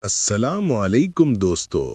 अस्सलामुअलैकुम दोस्तों।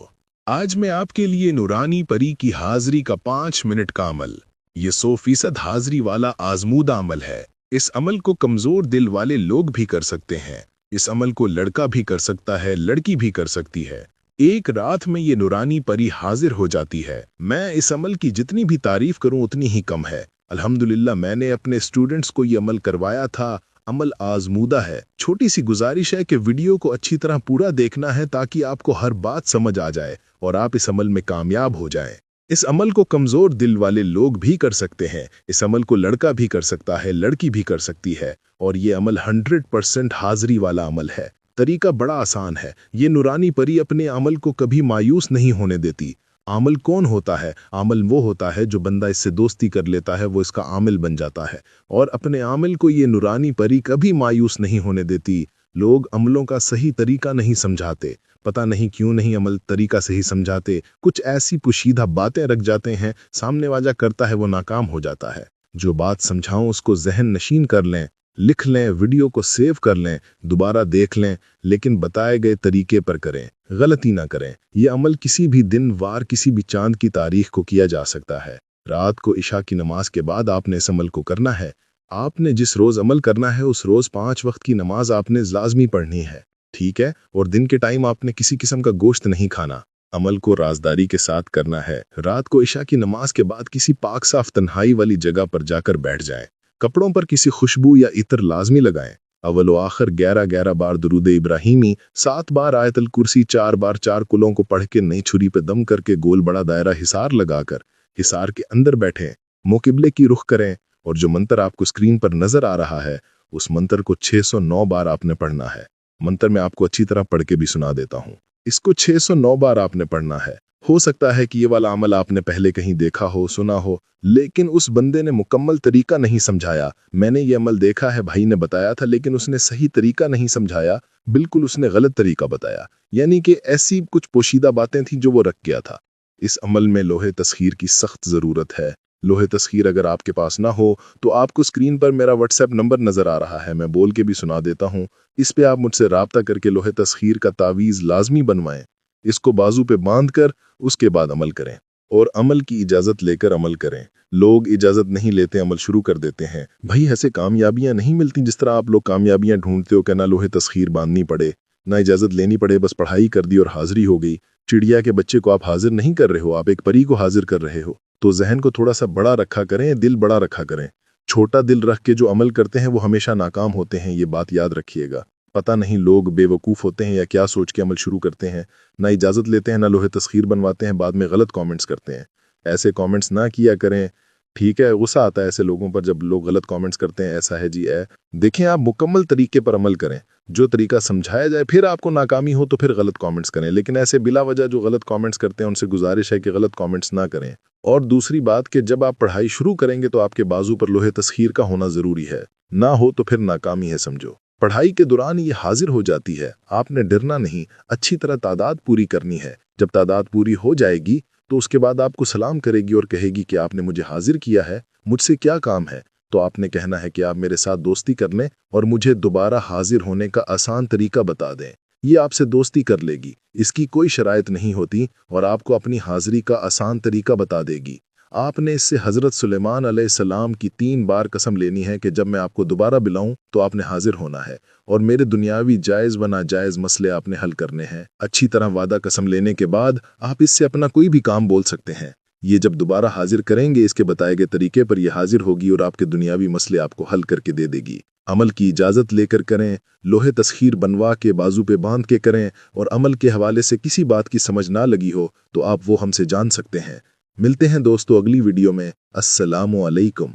आज मैं आपके लिए नूरानी परी की हाजिरी का 5 मिनट का अमल, ये 100% हाजिरी वाला आजमूदा अमल है। इस अमल को कमज़ोर दिल वाले लोग भी कर सकते हैं। इस अमल को लड़का भी कर सकता है, लड़की भी कर सकती है। एक रात में ये नूरानी परी हाजिर हो जाती है। मैं इस अमल की जितनी भी तारीफ करूं उतनी ही कम है। अल्हम्दुलिल्लाह मैंने अपने स्टूडेंट्स को ये अमल करवाया था। अमल आजमूदा है। छोटी सी गुजारिश है कि वीडियो को अच्छी तरह पूरा देखना है ताकि आपको हर बात समझ आ जाए और आप इस अमल में कामयाब हो जाएं। इस अमल को कमज़ोर दिल वाले लोग भी कर सकते हैं। इस अमल को लड़का भी कर सकता है, लड़की भी कर सकती है। और ये अमल 100% हाजिरी वाला अमल है। तरीका बड़ा आसान है। ये नूरानी परी अपने अमल को कभी मायूस नहीं होने देती। आमल कौन होता है? आमल वो होता है जो बंदा इससे दोस्ती कर लेता है, वो इसका आमिल बन जाता है। और अपने आमिल को ये नूरानी परी कभी मायूस नहीं होने देती। लोग अमलों का सही तरीका नहीं समझाते। पता नहीं क्यों नहीं अमल तरीका सही समझाते। कुछ ऐसी पोशीदा बातें रख जाते हैं, सामने वाला करता है वो नाकाम हो जाता है। जो बात समझाऊं उसको जहन नशीन कर लें, लिख लें, वीडियो को सेव कर लें, दोबारा देख लें, लेकिन बताए गए तरीके पर करें, गलती ना करें। यह अमल किसी भी दिन वार किसी भी चांद की तारीख को किया जा सकता है। रात को इशा की नमाज के बाद आपने इस अमल को करना है। आपने जिस रोज अमल करना है उस रोज 5 वक्त की नमाज आपने लाजमी पढ़नी है, ठीक है? और दिन के टाइम आपने किसी किस्म का गोश्त नहीं खाना। अमल को राजदारी के साथ करना है। रात को इशा की नमाज के बाद किसी पाक साफ तन्हाई वाली जगह पर जाकर बैठ जाएं। कपड़ों पर किसी खुशबू या इत्र लाजमी लगाएं। अव्वल व आखिर 11 बार दुरूद इब्राहिमी, 7 बार आयतल कुर्सी, 4 बार 4 कुलों को पढ़ के नई छुरी पे दम करके गोल बड़ा दायरा हिसार लगाकर हिसार के अंदर बैठें, मुंह किबले की रुख करें। और जो मंत्र आपको स्क्रीन पर नजर आ रहा है उस मंत्र को 609 बार आपने पढ़ना है। मंत्र मैं आपको अच्छी तरह पढ़ के भी सुना देता हूँ। इसको 609 बार आपने पढ़ना है। हो सकता है कि ये वाला अमल आपने पहले कहीं देखा हो, सुना हो, लेकिन उस बंदे ने मुकम्मल तरीका नहीं समझाया। मैंने ये अमल देखा है, भाई ने बताया था, लेकिन उसने सही तरीका नहीं समझाया, बिल्कुल उसने गलत तरीका बताया। यानी कि ऐसी कुछ पोशीदा बातें थी जो वो रख गया था। इस अमल में लोहे तस्खीर की सख्त ज़रूरत है। लोहे तस्खीर अगर आपके पास ना हो तो आपको स्क्रीन पर मेरा व्हाट्सएप नंबर नज़र आ रहा है, मैं बोल के भी सुना देता हूँ। इस पे आप मुझसे राब्ता करके लोहे तस्खीर का तावीज़ लाजमी बनवाएं। इसको बाजू पे बांध कर उसके बाद अमल करें और अमल की इजाज़त लेकर अमल करें। लोग इजाज़त नहीं लेते, अमल शुरू कर देते हैं। भाई ऐसे कामयाबियां नहीं मिलती जिस तरह आप लोग कामयाबियां ढूंढते हो कि ना लोहे तस्खीर बांधनी पड़े, ना इजाज़त लेनी पड़े, बस पढ़ाई कर दी और हाजिरी हो गई। चिड़िया के बच्चे को आप हाजिर नहीं कर रहे हो, आप एक परी को हाजिर कर रहे हो। तो जहन को थोड़ा सा बड़ा रखा करें, दिल बड़ा रखा करें। छोटा दिल रख के जो अमल करते हैं वो हमेशा नाकाम होते हैं, ये बात याद रखिएगा। पता नहीं लोग बेवकूफ़ होते हैं या क्या सोच के अमल शुरू करते हैं, ना इजाज़त लेते हैं, ना लोहे तस्खीर बनवाते हैं, बाद में गलत कमेंट्स करते हैं। ऐसे कमेंट्स ना किया करें, ठीक है? गुस्सा आता है ऐसे लोगों पर जब लोग गलत कमेंट्स करते हैं, ऐसा है जी है। देखें, आप मुकम्मल तरीके पर अमल करें, जो तरीका समझाया जाए। फिर आपको नाकामी हो तो फिर गलत कमेंट्स करें, लेकिन ऐसे बिला वजह जो गलत कमेंट्स करते हैं उनसे गुजारिश है कि गलत कमेंट्स ना करें। और दूसरी बात कि जब आप पढ़ाई शुरू करेंगे तो आपके बाजू पर लोहे तस्खीर का होना ज़रूरी है, ना हो तो फिर नाकामी है समझो। पढ़ाई के दौरान ये हाजिर हो जाती है, आपने डरना नहीं, अच्छी तरह तादाद पूरी करनी है। जब तादाद पूरी हो जाएगी तो उसके बाद आपको सलाम करेगी और कहेगी कि आपने मुझे हाजिर किया है, मुझसे क्या काम है? तो आपने कहना है कि आप मेरे साथ दोस्ती कर लें और मुझे दोबारा हाजिर होने का आसान तरीका बता दें। ये आपसे दोस्ती कर लेगी, इसकी कोई शराइत नहीं होती और आपको अपनी हाजिरी का आसान तरीका बता देगी। आपने इससे हज़रत सुलेमान अलैहिस्सलाम की 3 बार कसम लेनी है कि जब मैं आपको दोबारा बुलाऊं तो आपने हाजिर होना है और मेरे दुनियावी जायज़ व नाजायज़ मसले आपने हल करने हैं। अच्छी तरह वादा कसम लेने के बाद आप इससे अपना कोई भी काम बोल सकते हैं। ये जब दोबारा हाजिर करेंगे इसके बताए गए तरीके पर ये हाजिर होगी और आपके दुनियावी मसले आपको हल करके दे देगी। अमल की इजाज़त लेकर करें, लोहे तस्खीर बनवा के बाजू पे बांध के करें और अमल के हवाले से किसी बात की समझ ना लगी हो तो आप वो हमसे जान सकते हैं। मिलते हैं दोस्तों अगली वीडियो में। अस्सलामु अलैकुम।